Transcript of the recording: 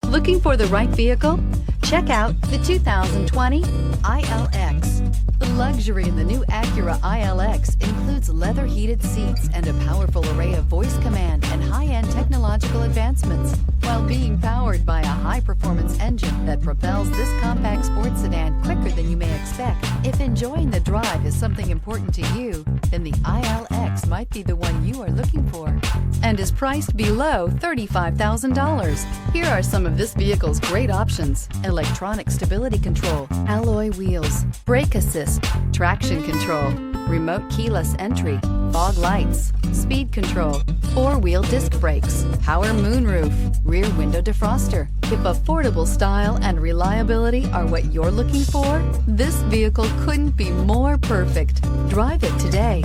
Looking for the right vehicle? Check out the 2020 ILX. The luxury in the new Acura ILX includes leather heated seats and a powerful array of voice command and high-end technological advancements, while being powered by a high-performance engine that propels this compact sports sedan quicker than you may expect. If enjoying the drive is something important to you, then the ILX might be the one you are looking for, and is priced below $35,000. Here are some of this vehicle's great options: electronic stability control, alloy wheels, brake assist, traction control, remote keyless entry, fog lights, speed control, four-wheel disc brakes, power moonroof, rear window defroster. If affordable style and reliability are what you're looking for, this vehicle couldn't be more perfect. Drive it today.